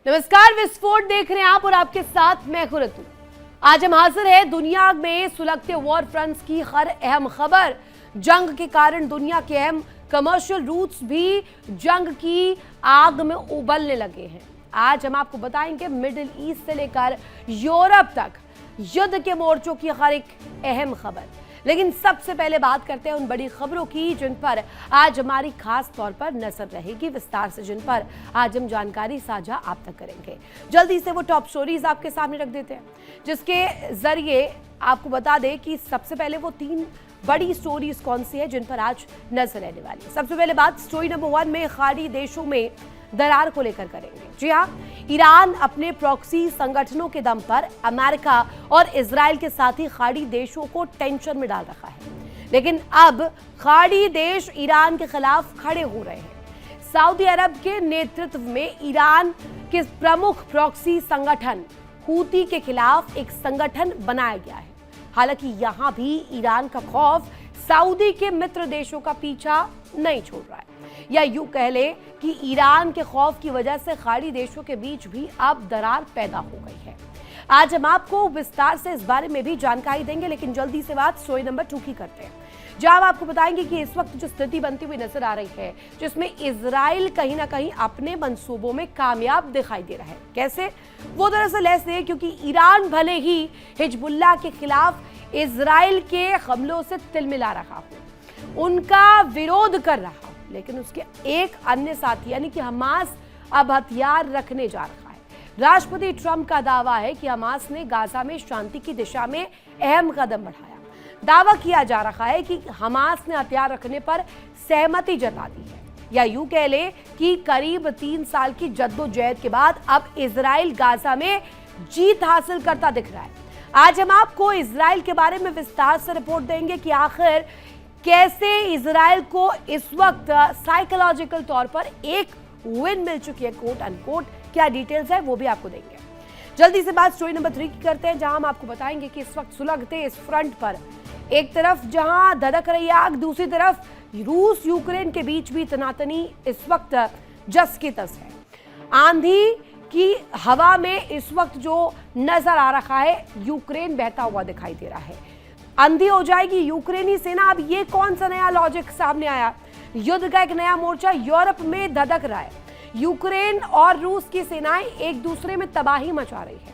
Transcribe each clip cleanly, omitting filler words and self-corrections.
नमस्कार, विस्फोट देख रहे हैं आप और आपके साथ मैं खुरतू। आज हम हाजिर है दुनिया में सुलगते वॉर फ्रंट्स की हर अहम खबर। जंग के कारण दुनिया के अहम कमर्शियल रूट्स भी जंग की आग में उबलने लगे हैं। आज हम आपको बताएंगे मिडिल ईस्ट से लेकर यूरोप तक युद्ध के मोर्चों की हर एक अहम खबर। लेकिन सबसे पहले बात करते हैं उन बड़ी खबरों की जिन पर आज हमारी खास तौर पर नजर रहेगी, विस्तार से जिन पर आज हम जानकारी साझा आप तक करेंगे। जल्दी से वो टॉप स्टोरीज आपके सामने रख देते हैं, जिसके जरिए आपको बता दें कि सबसे पहले वो 3 बड़ी स्टोरीज कौन सी है जिन पर आज नजर रहने वाली है। सबसे पहले बात स्टोरी नंबर 1 में खाड़ी देशों में दरार को लेकर करेंगे। जी हाँ, ईरान अपने प्रॉक्सी संगठनों के दम पर अमेरिका और इजराइल के साथ ही खाड़ी देशों को टेंशन में डाल रखा है। लेकिन अब खाड़ी देश ईरान के खिलाफ खड़े हो रहे हैं। सऊदी अरब के नेतृत्व में ईरान के प्रमुख प्रॉक्सी संगठन हूती के खिलाफ एक संगठन बनाया गया है। हालांकि यहां भी ईरान का खौफ सऊदी के मित्र देशों का पीछा नहीं छोड़ रहा है, या यूं कह ले कि ईरान के खौफ की वजह से खाड़ी देशों के बीच भी अब दरार पैदा हो गई है। आज हम आपको विस्तार से इस बारे में भी जानकारी देंगे, लेकिन जल्दी से बात स्टोरी नंबर 2 की करते हैं, जहां हम आपको बताएंगे कि इस वक्त जो स्थिति बनती हुई नजर आ रही है, जिसमें इजराइल कहीं ना कहीं अपने मंसूबों में कामयाब दिखाई दे रहा है। कैसे? वो दरअसल ऐसे क्योंकि ईरान भले ही हिजबुल्लाह के खिलाफ इजराइल के हमलों से तिलमिला रहा हो, उनका विरोध कर रहा हो, लेकिन उसके एक अन्य साथी यानी कि हमास अब हथियार रखने जा रहा है। राष्ट्रपति ट्रंप का दावा है कि हमास ने गाजा में शांति की दिशा में अहम कदम बढ़ाया। दावा किया जा रहा है कि हमास ने हथियार रखने पर सहमति जता दी है, या यूं कह ले कि करीब 3 साल की जद्दोजहद के बाद अब इजराइल गाजा में जीत हासिल करता दिख रहा है। आज हम आपको इजराइल के बारे में विस्तार से रिपोर्ट देंगे कि आखिर कैसे इजराइल को इस वक्त साइकोलॉजिकल तौर पर एक विन मिल चुकी है, कोट अनकोट। क्या डिटेल्स है वो भी आपको देंगे। जल्दी से बात स्टोरी नंबर 3 की करते हैं, जहां हम आपको बताएंगे कि इस वक्त सुलगते इस फ्रंट पर एक तरफ जहां धधक रही आग, दूसरी तरफ रूस यूक्रेन के बीच भी तनातनी इस वक्त जस की तस है। आंधी की हवा में इस वक्त जो नजर आ रहा है, यूक्रेन बहता हुआ दिखाई दे रहा है। अंधी हो जाएगी यूक्रेनी सेना। अब ये कौन सा नया लॉजिक सामने आया? युद्ध का एक नया मोर्चा यूरोप में धधक रहा है। यूक्रेन और रूस की सेनाएं एक दूसरे में तबाही मचा रही है।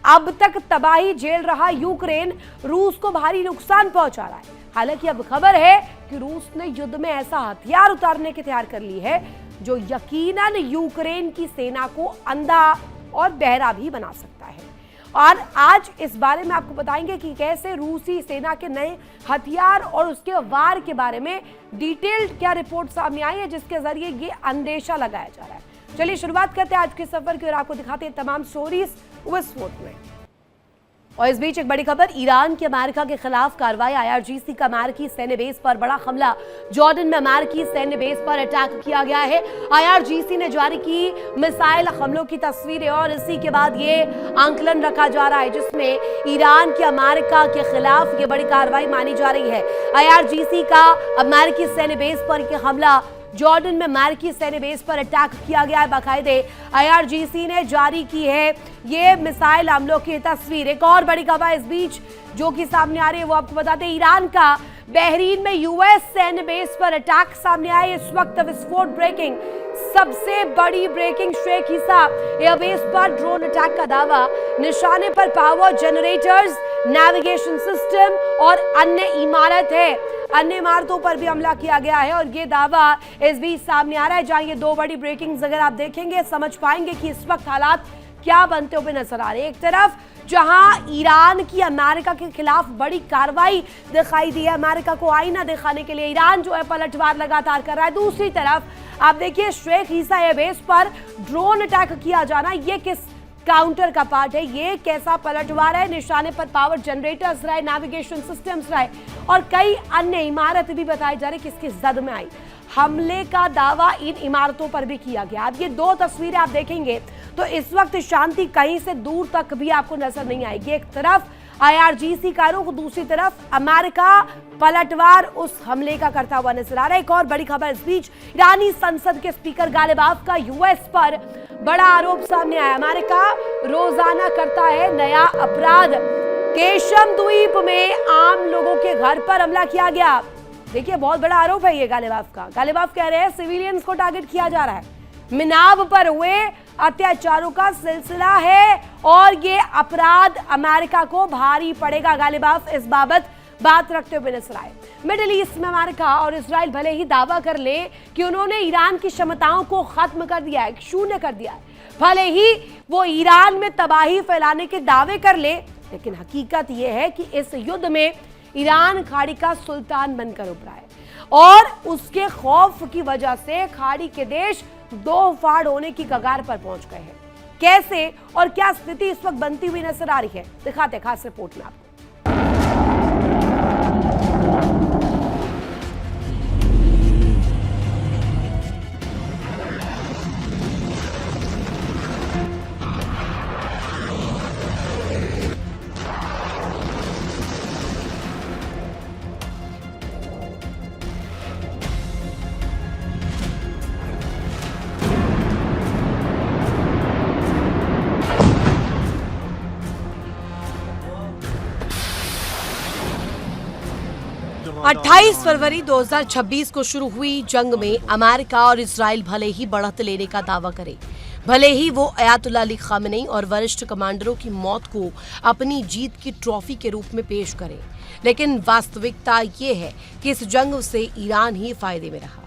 अब तक तबाही झेल रहा यूक्रेन रूस को भारी नुकसान पहुंचा रहा है। हालांकि अब खबर है कि रूस ने युद्ध में ऐसा हथियार उतारने की तैयार कर ली है जो यकीनन यूक्रेन की सेना को अंधा और बहरा भी बना सकता है। और आज इस बारे में आपको बताएंगे कि कैसे रूसी सेना के नए हथियार और उसके वार के बारे में डिटेल्ड क्या रिपोर्ट सामने आई है, जिसके जरिए ये अंदेशा लगाया जा रहा है। चलिए शुरुआत करते हैं आज के सफर की और आपको दिखाते हैं तमाम स्टोरीज विस्फोट में। और इस बीच एक बड़ी खबर, ईरान की अमेरिका के खिलाफ कार्रवाई। आईआरजीसी का अमेरिकी सैन्य बेस पर बड़ा हमला। जॉर्डन में अमेरिकी सैन्य बेस पर अटैक किया गया है। आईआरजीसी ने जारी की मिसाइल हमलों की तस्वीरें और इसी के बाद ये आंकलन रखा जा रहा है, जिसमें ईरान की अमेरिका के खिलाफ ये बड़ी कार्रवाई मानी जा रही है। आईआरजीसी का अमेरिकी सैन्य बेस पर यह हमला, जॉर्डन में अमेरिकी सैन्य बेस पर अटैक किया गया है। बाकायदे आईआरजीसी ने जारी की है ये मिसाइल हमलों की तस्वीर। एक और बड़ी खबर इस बीच जो कि सामने आ रही है वो आपको बताते हैं, ईरान का बहरीन में यूएस सैन्य बेस पर अटैक सामने आया। इस वक्त विस्फोट ब्रेकिंग, सबसे बड़ी ब्रेकिंग शेख ईसा एयरबेस पर ड्रोन अटैक का दावा। निशाने पर पावर जनरेटर्स, नेविगेशन सिस्टम और अन्य इमारत है। अन्य इमारतों पर भी हमला किया गया है और ये दावा इस बीच सामने आ रहा है, जहां ये 2 बड़ी ब्रेकिंग्स अगर आप देखेंगे समझ पाएंगे कि इस वक्त हालात क्या बनते हुए नजर आ रहे हैं। एक तरफ जहां ईरान की अमेरिका के खिलाफ बड़ी कार्रवाई दिखाई दी है, अमेरिका को आईना दिखाने के लिए ईरान जो है पलटवार लगातार कर रहा है। दूसरी तरफ आप देखिए शेख ईसा एयरबेस पर ड्रोन अटैक किया जाना, ये किस काउंटर का पार्ट है? ये कैसा पलटवार है? निशाने पर पावर जनरेटर्स रहे, नेविगेशन सिस्टम्स रहे और कई अन्य इमारत भी बताई जा रही किसकी जद में आई। हमले का दावा इन इमारतों पर भी किया गया। अब ये 2 तस्वीरें आप देखेंगे तो इस वक्त शांति कहीं से दूर तक भी आपको नजर नहीं आएगी। एक तरफ IRGC का रुख दूसरी तरफ अमेरिका पलटवार उस हमले का करता हुआ नजर आ रहा है। एक और बड़ी खबर इस बीच ईरानी संसद के स्पीकर गालिबाफ का यूएस पर बड़ा आरोप सामने आया। अमेरिका रोजाना करता है नया अपराध। केशम द्वीप में आम लोगों के घर पर हमला किया गया। देखिए बहुत बड़ा आरोप है ये गालिबाफ का। गालिबाफ कह रहे हैं सिविलियंस को टारगेट किया जा रहा है। मिनाब पर हुए अत्याचारों का सिलसिला है और ये अपराध अमेरिका को भारी पड़ेगा। गालिबाफ इस बाबत बात रखते हुए नजर आए। मिडिल ईस्ट में अमेरिका और इजराइल भले ही दावा कर ले कि उन्होंने ईरान की क्षमताओं को खत्म कर दिया है, शून्य कर दिया है, भले ही वो ईरान में तबाही फैलाने के दावे कर ले, लेकिन हकीकत यह है कि इस युद्ध में ईरान खाड़ी का सुल्तान बनकर उभरा है और उसके खौफ की वजह से खाड़ी के देश दो फाड़ होने की कगार पर पहुंच गए हैं। कैसे और क्या स्थिति इस वक्त बनती हुई नजर आ रही है, दिखाते खास रिपोर्ट में आपको। अट्ठाईस फरवरी 2026 को शुरू हुई जंग में अमेरिका और इजराइल भले ही बढ़त लेने का दावा करे, भले ही वो अयातुल्लाह अली खामेनी और वरिष्ठ कमांडरों की मौत को अपनी जीत की ट्रॉफी के रूप में पेश करे, लेकिन वास्तविकता ये है कि इस जंग से ईरान ही फायदे में रहा।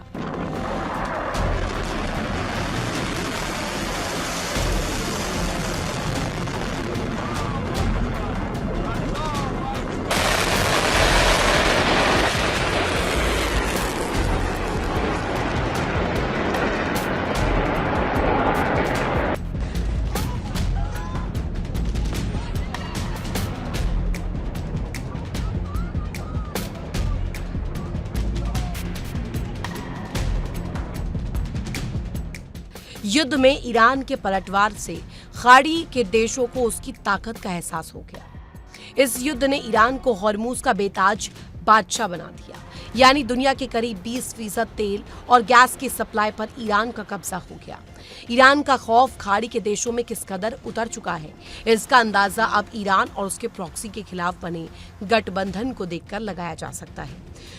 युद्ध में ईरान के पलटवार से खाड़ी के देशों को उसकी ताकत का एहसास हो गया। इस युद्ध ने ईरान को हॉर्मूज का बेताज बादशाह बना दिया, यानी दुनिया के करीब 20% तेल और गैस की सप्लाई पर ईरान का कब्जा हो गया। ईरान का खौफ खाड़ी के देशों में किस कदर उतर चुका है, इसका अंदाजा अब ईरान और उसके प्रॉक्सी के खिलाफ बने गठबंधन को देखकर लगाया जा सकता है।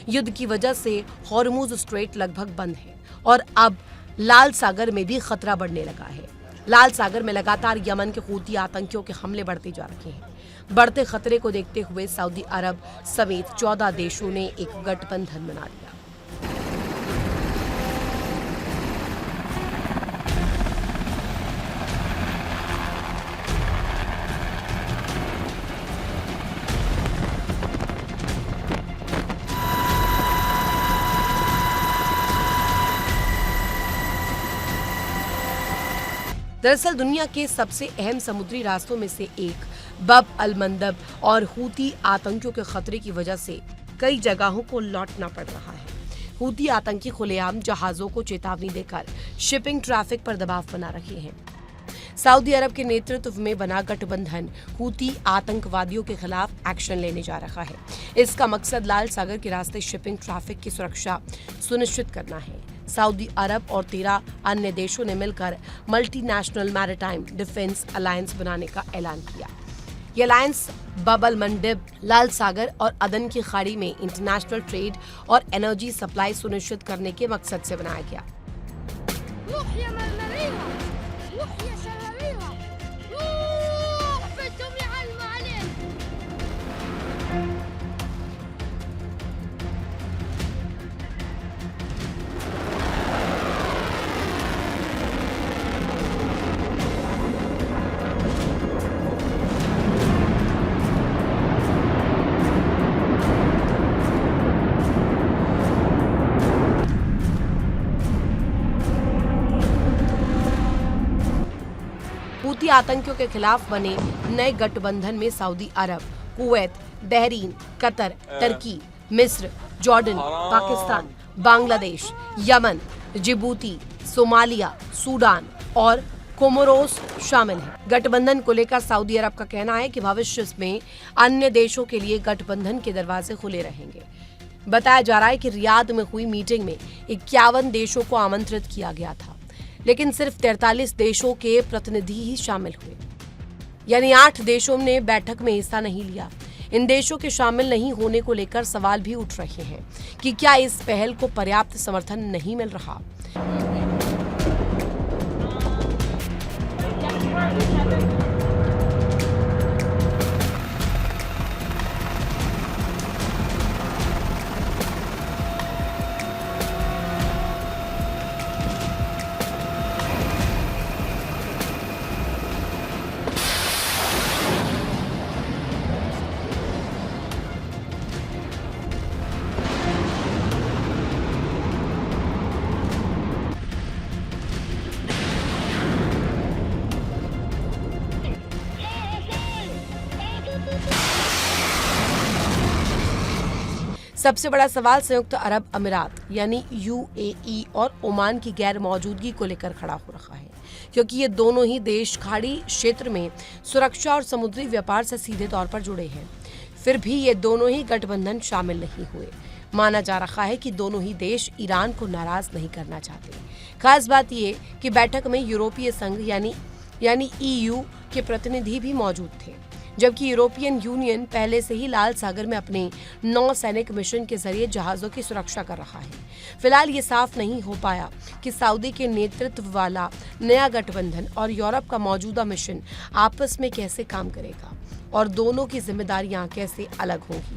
युद्ध की वजह से हॉर्मूज स्ट्रेट लगभग बंद है और अब लाल सागर में भी खतरा बढ़ने लगा है। लाल सागर में लगातार यमन के हूती आतंकियों के हमले बढ़ते जा रहे हैं। बढ़ते खतरे को देखते हुए सऊदी अरब समेत 14 देशों ने एक गठबंधन बना लिया। दरअसल दुनिया के सबसे अहम समुद्री रास्तों में से एक बब अल मंदब और हूती आतंकियों के खतरे की वजह से कई जगहों को लौटना पड़ रहा है। हूती आतंकी खुलेआम जहाजों को चेतावनी देकर शिपिंग ट्रैफिक पर दबाव बना रहे हैं। सऊदी अरब के नेतृत्व में बना गठबंधन हूती आतंकवादियों के खिलाफ एक्शन लेने जा रहा है। इसका मकसद लाल सागर के रास्ते शिपिंग ट्रैफिक की सुरक्षा सुनिश्चित करना है। सऊदी अरब और 13 अन्य देशों ने मिलकर मल्टीनेशनल मैरिटाइम डिफेंस अलायंस बनाने का ऐलान किया। ये अलायंस बब अल मंदब, लाल सागर और अदन की खाड़ी में इंटरनेशनल ट्रेड और एनर्जी सप्लाई सुनिश्चित करने के मकसद से बनाया गया। हूती आतंकियों के खिलाफ बने नए गठबंधन में सऊदी अरब, कुवैत, बहरीन, कतर, तुर्की, मिस्र, Jordan, Pakistan, Bangladesh, Yemen, Djibouti, Somalia, Sudan और कोमोरोस शामिल है। गठबंधन को लेकर सऊदी अरब का कहना है कि भविष्य में अन्य देशों के लिए गठबंधन के दरवाजे खुले रहेंगे। बताया जा रहा है कि रियाद में हुई मीटिंग में 51 देशों को आमंत्रित किया गया था, लेकिन सिर्फ 43 देशों के प्रतिनिधि ही शामिल हुए, यानी 8 देशों ने बैठक में हिस्सा नहीं लिया। इन देशों के शामिल नहीं होने को लेकर सवाल भी उठ रहे हैं कि क्या इस पहल को पर्याप्त समर्थन नहीं मिल रहा। सबसे बड़ा सवाल संयुक्त अरब अमीरात यानी यूएई और ओमान की गैर मौजूदगी को लेकर खड़ा हो रहा है, क्योंकि ये दोनों ही देश खाड़ी क्षेत्र में सुरक्षा और समुद्री व्यापार से सीधे तौर पर जुड़े हैं। फिर भी ये दोनों ही गठबंधन शामिल नहीं हुए। माना जा रहा है कि दोनों ही देश ईरान को नाराज नहीं करना चाहते। खास बात ये कि बैठक में यूरोपीय संघ यानी ईयू के प्रतिनिधि भी मौजूद थे, जबकि यूरोपियन यूनियन पहले से ही लाल सागर में अपने नौसैनिक मिशन के जरिए जहाजों की सुरक्षा कर रहा है। फिलहाल ये साफ नहीं हो पाया कि सऊदी के नेतृत्व वाला नया गठबंधन और यूरोप का मौजूदा मिशन आपस में कैसे काम करेगा और दोनों की जिम्मेदारियां कैसे अलग होंगी।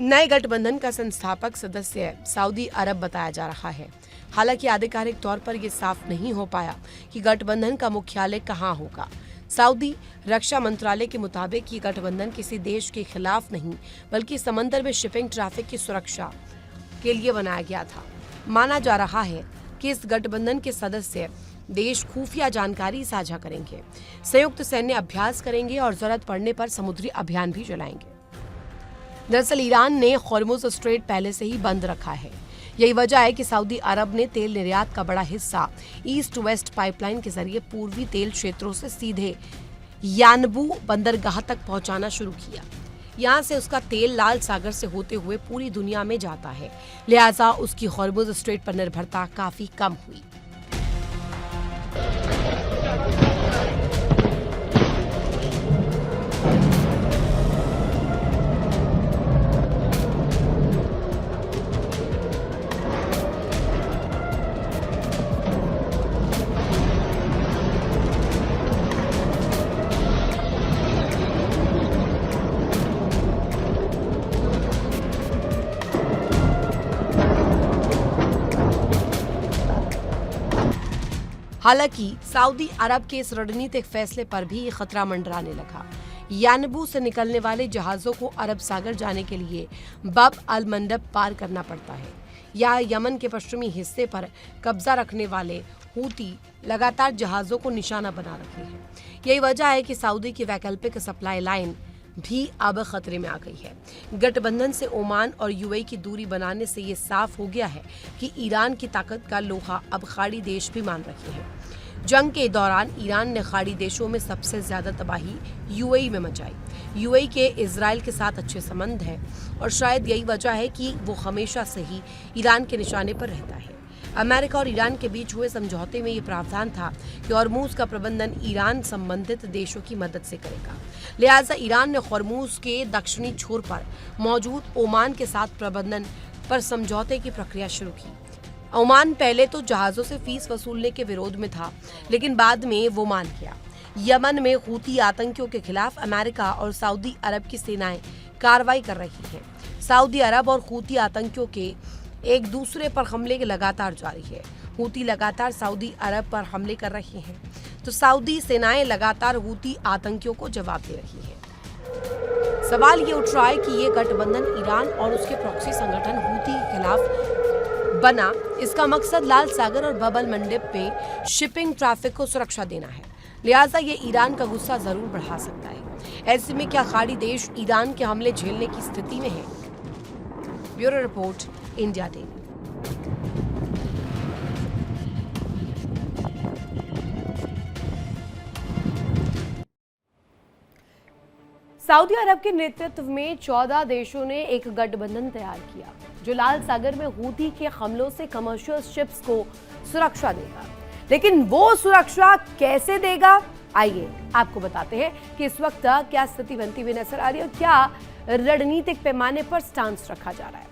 नए गठबंधन का संस्थापक सदस्य सऊदी अरब बताया जा रहा है। हालांकि आधिकारिक तौर पर यह साफ नहीं हो पाया कि गठबंधन का मुख्यालय कहां होगा। सऊदी रक्षा मंत्रालय के मुताबिक ये गठबंधन किसी देश के खिलाफ नहीं, बल्कि समंदर में शिपिंग ट्रैफिक की सुरक्षा के लिए बनाया गया था। माना जा रहा है कि इस गठबंधन के सदस्य देश खुफिया जानकारी साझा करेंगे, संयुक्त सैन्य अभ्यास करेंगे और जरूरत पड़ने पर समुद्री अभियान भी चलाएंगे। दरअसल ईरान ने हॉर्मुज स्ट्रेट पहले से ही बंद रखा है। यही वजह है कि सऊदी अरब ने तेल निर्यात का बड़ा हिस्सा ईस्ट वेस्ट पाइपलाइन के जरिए पूर्वी तेल क्षेत्रों से सीधे यानबू बंदरगाह तक पहुंचाना शुरू किया। यहां से उसका तेल लाल सागर से होते हुए पूरी दुनिया में जाता है, लिहाजा उसकी हॉर्मुज स्ट्रेट पर निर्भरता काफी कम हुई। हालांकि सऊदी अरब के इस रणनीतिक फैसले पर भी ये खतरा मंडराने लगा। यानबू से निकलने वाले जहाजों को अरब सागर जाने के लिए बाब अल मंडब पार करना पड़ता है। यहाँ यमन के पश्चिमी हिस्से पर कब्जा रखने वाले हूती लगातार जहाजों को निशाना बना रहे हैं। यही वजह है कि सऊदी की वैकल्पिक सप्लाई लाइन भी अब खतरे में आ गई है। गठबंधन से ओमान और यूएई की दूरी बनाने से ये साफ हो गया है कि ईरान की ताकत का लोहा अब खाड़ी देश भी मान रहे हैं। जंग के दौरान ईरान ने खाड़ी देशों में सबसे ज्यादा तबाही यूएई में मचाई। यूएई के इजराइल के साथ अच्छे संबंध हैं और शायद यही वजह है कि वो हमेशा से ही ईरान के निशाने पर रहता है। अमेरिका और ईरान के बीच हुए समझौते में ये प्रावधान था कि हॉर्मुज का प्रबंधन ईरान संबंधित देशों की मदद से करेगा। लिहाजा ईरान ने हॉर्मुज के दक्षिणी छोर पर मौजूद ओमान के साथ प्रबंधन पर समझौते की प्रक्रिया शुरू की। ओमान पहले तो जहाजों से फीस वसूलने के विरोध में था, लेकिन बाद में वो मान गया। यमन में हूती आतंकियों के खिलाफ अमेरिका और सऊदी अरब की सेनाएं कार्रवाई कर रही हैं। सऊदी अरब और हूती आतंकियों के एक दूसरे पर हमले लगातार जारी है। हूती लगातार सऊदी अरब पर हमले कर रहे हैं, तो सऊदी सेनाएं लगातार हूती आतंकियों को जवाब दे रही है। सवाल ये उठ रहा है कि ये गठबंधन ईरान और उसके प्रॉक्सी संगठन हूती के खिलाफ बना, इसका मकसद लाल सागर और बबल मंडप में शिपिंग ट्रैफिक को सुरक्षा देना है। लिहाजा ये ईरान का गुस्सा जरूर बढ़ा सकता है। ऐसे में क्या खाड़ी देश ईरान के हमले झेलने की स्थिति में है? Bureau report, India daily. Saudi Arab के नेतृत्व में 14 देशों ने एक गठबंधन तैयार किया जो लाल सागर में हूती के हमलों से कमर्शियल शिप्स को सुरक्षा देगा। लेकिन वो सुरक्षा कैसे देगा, आइए आपको बताते हैं कि इस वक्त क्या स्थिति बनती हुई नजर आ रही है और क्या रणनीतिक पैमाने पर स्टांस रखा जा रहा है।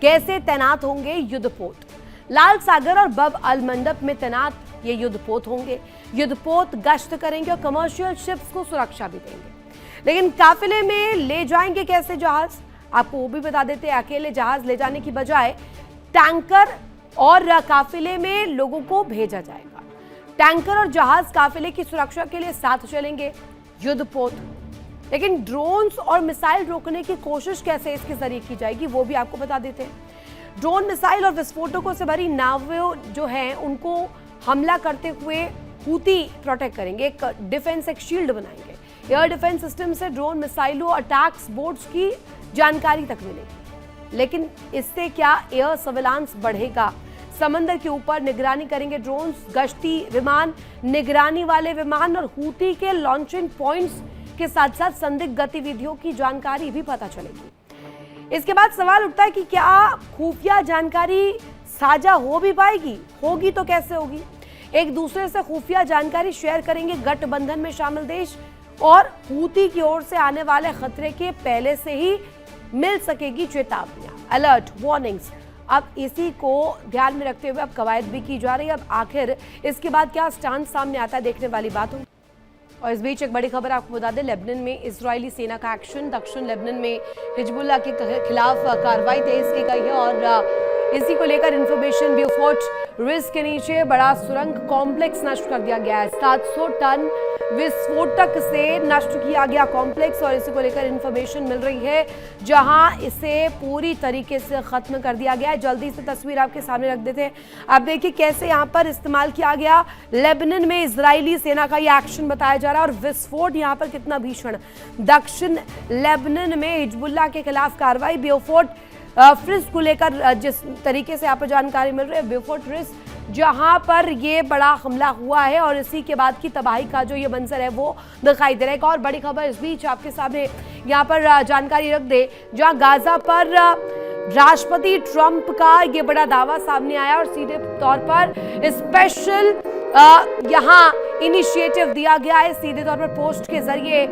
कैसे तैनात होंगे युद्धपोत? लाल सागर और बब अल मंडप में तैनात ये युद्धपोत होंगे। युद्धपोत गश्त करेंगे और कमर्शियल शिप्स को सुरक्षा भी देंगे। लेकिन काफिले में ले जाएंगे कैसे जहाज? आपको वो भी बता देते हैं। अकेले जहाज ले जाने की बजाय टैंकर और काफिले में लोगों को भेजा जाएगा। टैंकर और जहाज काफिले की सुरक्षा के लिए साथ चलेंगे। युद्धपोत, लेकिन ड्रोन्स और मिसाइल रोकने की कोशिश कैसे इसके जरिए की जाएगी वो भी आपको बता देते हैं। ड्रोन, मिसाइल और विस्फोटकों से भरी नावें जो हैं उनको हमला करते हुए हूती प्रोटेक्ट करेंगे। एक डिफेंस, एक शील्ड बनाएंगे। एयर डिफेंस सिस्टम से ड्रोन, मिसाइलों, अटैक्स बोट्स की जानकारी तक मिलेगी। लेकिन इससे क्या एयर सर्विलांस बढ़ेगा? समंदर के ऊपर निगरानी करेंगे ड्रोन्स, गश्ती विमान, निगरानी वाले विमान और हूती के लॉन्चिंग पॉइंट्स के साथ साथ संदिग्ध गतिविधियों की जानकारी भी पता चलेगी। इसके बाद सवाल उठता है कि क्या खुफिया जानकारी साझा हो भी पाएगी? होगी तो कैसे होगी? एक दूसरे से खुफिया जानकारी शेयर करेंगे गठबंधन में शामिल देश और हूती की ओर से आने वाले खतरे के पहले से ही मिल सकेगी चेतावनियां, अलर्ट, वार्निंग्स। अब इसी को ध्यान में रखते हुए अब कवायद भी की जा रही है। अब आखिर इसके बाद क्या स्टांस सामने आता है, देखने वाली बात होगी। और इस बीच एक बड़ी खबर आपको बता दें, लेबनान में इजरायली सेना का एक्शन। दक्षिण लेबनान में हिजबुल्लाह के खिलाफ कार्रवाई तेज की गई है और इसी को लेकर इंफॉर्मेशन ब्यूफोर्ट रिस्क के नीचे बड़ा सुरंग कॉम्प्लेक्स नष्ट कर दिया गया है। 700 टन विस्फोटक से नष्ट किया गया कॉम्प्लेक्स और इसी को लेकर इंफॉर्मेशन मिल रही है जहां इसे पूरी तरीके से खत्म कर दिया गया है। जल्दी से तस्वीर आपके सामने रख देते हैं। आप देखिए कैसे यहां पर इस्तेमाल किया गया लेबनान में इजरायली सेना का ये एक्शन बताया जा रहा है और विस्फोट यहां पर कितना भीषण। दक्षिण लेबनान में हिजबुल्लाह के खिलाफ कार्रवाई, ब्यूफोर्ट रिस्क को लेकर जिस तरीके से यहाँ पर जानकारी मिल रही है, ब्यूफोर्ट रिस्क जहां पर ये बड़ा हमला हुआ है और इसी के बाद की तबाही का जो ये मंजर है वो दिखाई दे रहा है। एक और बड़ी खबर इस बीच आपके सामने यहाँ पर जानकारी रख दे, जहां गाजा पर राष्ट्रपति ट्रंप का ये बड़ा दावा सामने आया और सीधे तौर पर स्पेशल यहाँ इनिशिएटिव दिया गया है। सीधे तौर पर पोस्ट के जरिए,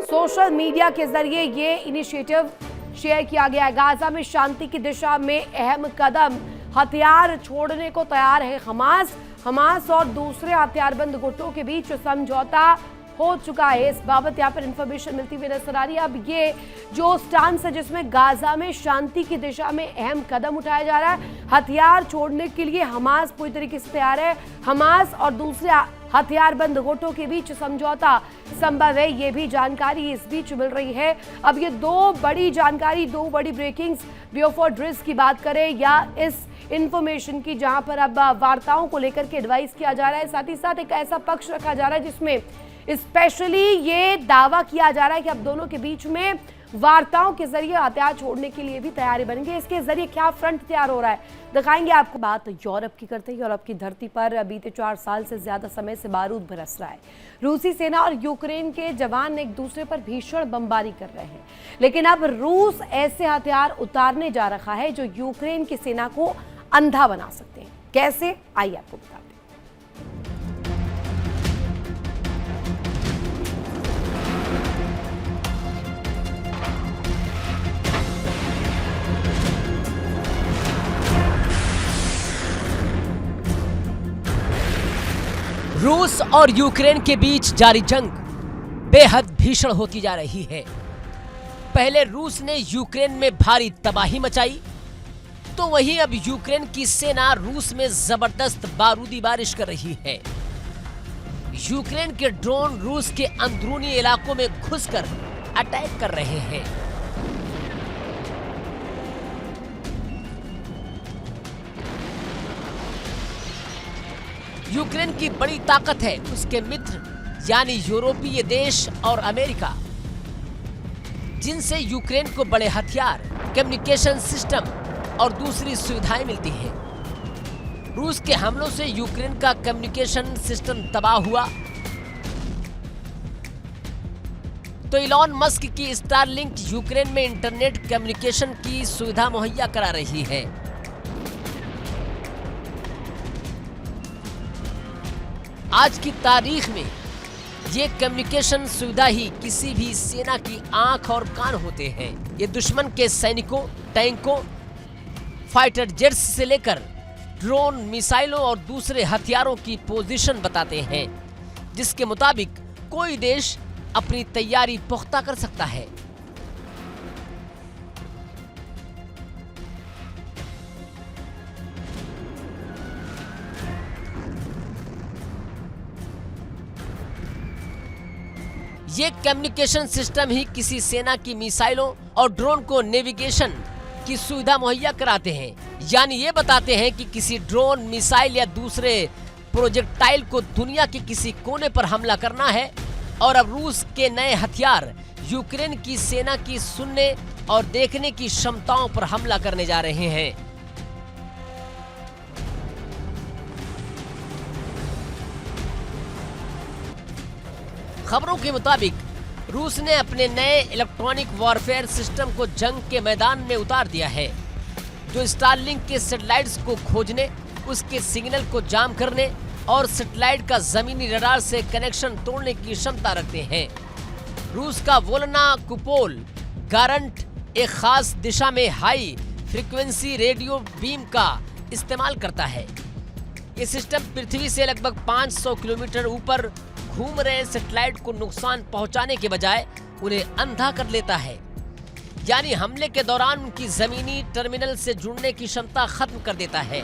सोशल मीडिया के जरिए ये इनिशिएटिव शेयर किया गया है। गाजा में शांति की दिशा में अहम कदम, हथियार छोड़ने को तैयार है हमास और दूसरे हथियारबंद गुटों के बीच समझौता हो चुका है। इस बाबत यहाँ पर इंफॉर्मेशन मिलती हुई नजर आ रही है। अब ये जो स्टांस है जिसमें गाजा में शांति की दिशा में अहम कदम उठाया जा रहा है, हथियार छोड़ने के लिए हमास पूरी तरीके से तैयार है। हमास और दूसरे हथियारबंद गुटों के बीच समझौता संभव है, ये भी जानकारी इस बीच मिल रही है। अब ये दो बड़ी जानकारी, दो बड़ी ब्रेकिंग्स, ब्यूफोर्ट रिस्क की बात करें या इस इंफॉर्मेशन की जहां पर अब वार्ताओं को लेकर के एडवाइस किया जा रहा है, साथ ही साथ एक ऐसा पक्ष रखा जा रहा है जिसमें स्पेशली ये दावा किया जा रहा है कि अब दोनों के बीच में वार्ताओं के जरिए हथियार छोड़ने के लिए भी तैयारी बनेगी। इसके जरिए क्या फ्रंट तैयार हो रहा है दिखाएंगे आपको। बात यूरोप की करते हैं। यूरोप की धरती पर बीते 4 साल से ज्यादा समय से बारूद बरस रहा है। रूसी सेना और यूक्रेन के जवान एक दूसरे पर भीषण बमबारी कर रहे हैं, लेकिन अब रूस ऐसे हथियार उतारने जा रहा है जो यूक्रेन की सेना को अंधा बना सकते हैं। कैसे, आइए आपको बताते हैं। रूस और यूक्रेन के बीच जारी जंग बेहद भीषण होती जा रही है। पहले रूस ने यूक्रेन में भारी तबाही मचाई, तो वहीं अब यूक्रेन की सेना रूस में जबरदस्त बारूदी बारिश कर रही है। यूक्रेन के ड्रोन रूस के अंदरूनी इलाकों में घुसकर अटैक कर रहे हैं। यूक्रेन की बड़ी ताकत है उसके मित्र यानी यूरोपीय देश और अमेरिका, जिनसे यूक्रेन को बड़े हथियार, कम्युनिकेशन सिस्टम और दूसरी सुविधाएं मिलती हैं। रूस के हमलों से यूक्रेन का कम्युनिकेशन सिस्टम तबाह हुआ तो इलॉन मस्क की स्टारलिंक यूक्रेन में इंटरनेट कम्युनिकेशन की सुविधा मुहैया करा रही है। आज की तारीख में ये कम्युनिकेशन सुविधा ही किसी भी सेना की आंख और कान होते हैं। ये दुश्मन के सैनिकों, टैंकों, फाइटर जेट्स से लेकर ड्रोन, मिसाइलों और दूसरे हथियारों की पोजीशन बताते हैं, जिसके मुताबिक कोई देश अपनी तैयारी पुख्ता कर सकता है। ये कम्युनिकेशन सिस्टम ही किसी सेना की मिसाइलों और ड्रोन को नेविगेशन की सुविधा मुहैया कराते हैं, यानी ये बताते हैं कि किसी ड्रोन, मिसाइल या दूसरे प्रोजेक्टाइल को दुनिया के किसी कोने पर हमला करना है। और अब रूस के नए हथियार यूक्रेन की सेना की सुनने और देखने की क्षमताओं पर हमला करने जा रहे हैं। खबरों के मुताबिक रूस ने अपने नए इलेक्ट्रॉनिक वॉरफेयर सिस्टम को जंग के मैदान में उतार दिया है, जो स्टारलिंक के सैटेलाइट्स को खोजने, उसके सिग्नल को जाम करने और सैटेलाइट का जमीनी रडार से कनेक्शन तोड़ने की क्षमता रखते हैं। रूस का वोलना कुपोल गारंट एक खास दिशा में हाई फ्रीक्वेंसी रेडियो बीम का इस्तेमाल करता है। ये सिस्टम पृथ्वी से लगभग 500 किलोमीटर ऊपर घूम रहे सैटेलाइट को नुकसान पहुंचाने के बजाय उन्हें अंधा कर लेता है, यानी हमले के दौरान उनकी जमीनी टर्मिनल से जुड़ने की क्षमता खत्म कर देता है।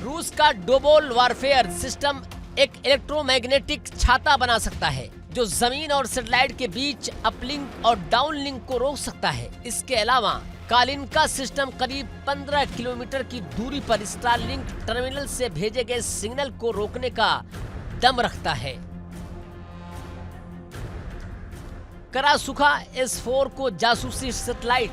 रूस का डोबोल वॉरफेयर सिस्टम एक इलेक्ट्रोमैग्नेटिक छाता बना सकता है, जो जमीन और सैटेलाइट के बीच अपलिंक और डाउनलिंक को रोक सकता है। इसके अलावा कालिनका सिस्टम करीब 15 किलोमीटर की दूरी पर स्टारलिंक टर्मिनल से भेजे गए सिग्नल को रोकने का दम रखता है। करासुखा S4 को जासूसी सैटेलाइट,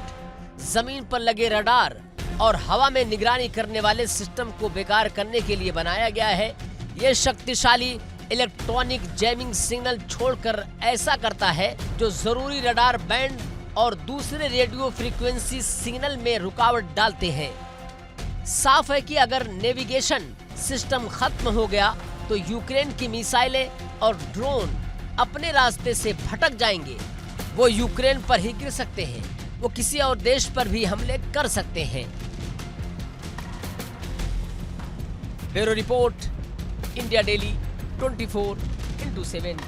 जमीन पर लगे रडार और हवा में निगरानी करने वाले सिस्टम को बेकार करने के लिए बनाया गया है। यह शक्तिशाली इलेक्ट्रॉनिक जैमिंग सिग्नल छोड़कर ऐसा करता है जो जरूरी रडार बैंड और दूसरे रेडियो फ्रीक्वेंसी सिग्नल में रुकावट डालते हैं। साफ है कि अगर नेविगेशन सिस्टम खत्म हो गया तो यूक्रेन की मिसाइलें और ड्रोन अपने रास्ते से भटक जाएंगे। वो यूक्रेन पर ही गिर सकते हैं, वो किसी और देश पर भी हमले कर सकते हैं। Bureau report, India daily 24x7।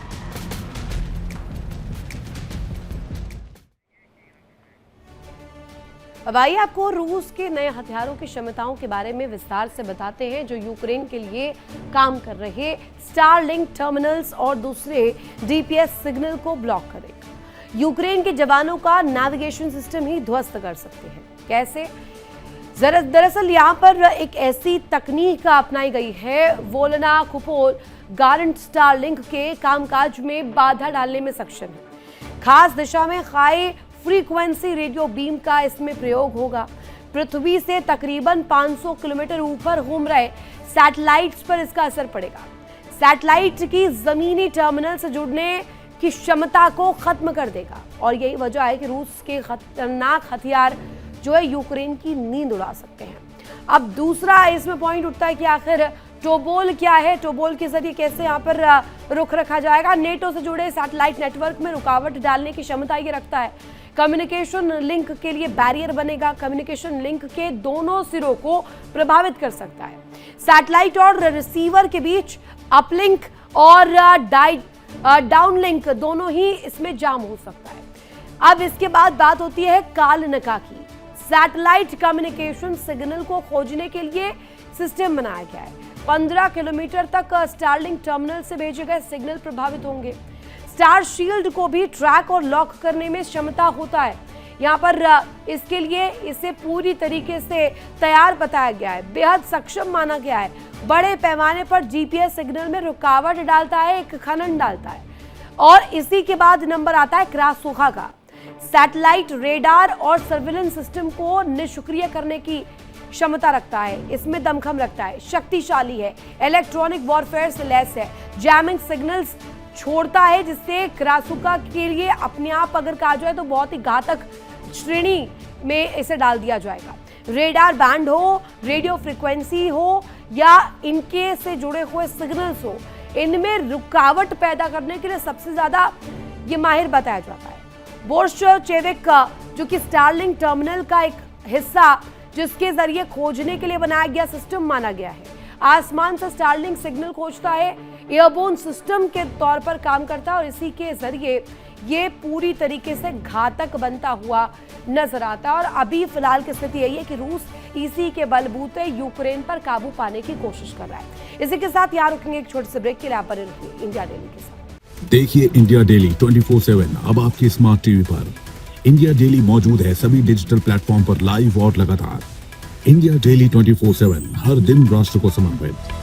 अब आइए आपको रूस के नए हथियारों की क्षमताओं के बारे में विस्तार से बताते हैं, जो यूक्रेन के लिए काम कर रहे स्टारलिंक टर्मिनल्स और दूसरे डीपीएस सिग्नल को ब्लॉक करेगा। यूक्रेन के जवानों का नेविगेशन सिस्टम ही ध्वस्त कर सकते हैं। कैसे? दरअसल यहाँ पर एक ऐसी तकनीक अपनाई गई है, वोलना कुपोल गारंट स्टारलिंक के कामकाज में बाधा डालने में सक्षम है। खास दिशा में हाई फ्रीक्वेंसी रेडियो बीम का इसमें प्रयोग होगा। पृथ्वी से तकरीबन 500 किलोमीटर ऊपर घूम रहे सैटेलाइट्स पर इसका असर पड़ेगा। सैटेलाइट की जमीनी टर्मिनल से जुड़ने की क्षमता को खत्म कर देगा और यही वजह है कि रूस के खतरनाक हथियार जो है यूक्रेन की नींद उड़ा सकते हैं। अब दूसरा इसमें पॉइंट उठता है कि आखिर टोबोल क्या है, टोबोल के जरिए कैसे यहाँ पर रुख रखा जाएगा। नेटो से जुड़े सैटेलाइट नेटवर्क में रुकावट डालने की क्षमता ये रखता है। कम्युनिकेशन लिंक के लिए बैरियर बनेगा, कम्युनिकेशन लिंक के दोनों सिरों को प्रभावित कर सकता है। सैटेलाइट और रिसीवर के बीच अपलिंक और डाउनलिंक दोनों ही इसमें जाम हो सकता है। अब इसके बाद बात होती है कालनका की। सैटेलाइट कम्युनिकेशन सिग्नल को खोजने के लिए सिस्टम बनाया गया है। 15 किलोमीटर तक स्टारलिंक टर्मिनल से भेजे गए सिग्नल प्रभावित होंगे। स्टार शील्ड को भी ट्रैक और लॉक करने में क्षमता होता है। यहाँ पर इसके लिए इसे पूरी तरीके से तैयार बताया गया है, बेहद सक्षम माना गया है। बड़े पैमाने पर जीपीएस सिग्नल में रुकावट डालता है, एक खनन डालता है। और इसी के बाद नंबर आता है क्रासोखा का। सैटेलाइट, रेडार और सर्विलेंस सिस्टम को निष्क्रिय करने की क्षमता रखता है, इसमें दमखम रखता है, शक्तिशाली है, इलेक्ट्रॉनिक वॉरफेयर से लैस है, जैमिंग सिग्नल्स छोड़ता है, जिससे क्रासुका के लिए अपने आप अगर कहा जाए तो बहुत ही घातक श्रेणी में इसे डाल दिया जाएगा। रेडार बैंड हो, रेडियो फ्रीक्वेंसी हो या इनके से जुड़े हुए सिग्नल्स हो, इनमें रुकावट पैदा करने के लिए सबसे ज्यादा ये माहिर बताया जाता है। बोर्शचेविक जो कि स्टारलिंक टर्मिनल का एक हिस्सा, जिसके जरिए खोजने के लिए बनाया गया सिस्टम माना गया है। आसमान से स्टारलिंक सिग्नल खोजता है, एयरबोर्न सिस्टम के तौर पर काम करता है और इसी के जरिए ये पूरी तरीके से घातक बनता हुआ नजर आता है। और अभी फिलहाल की स्थिति यही है कि रूस इसी के बलबूते यूक्रेन पर काबू पाने की कोशिश कर रहा है। इसी के साथ यहाँ रुकेंगे एक छोटे से ब्रेक के लिए। आप बने रहिए इंडिया डेली के साथ। देखिए इंडिया डेली 24/7 अब आपके स्मार्ट टीवी पर। इंडिया डेली मौजूद है सभी डिजिटल प्लेटफॉर्म पर लाइव और लगातार। इंडिया डेली 24/7 हर दिन राष्ट्र को समर्पित।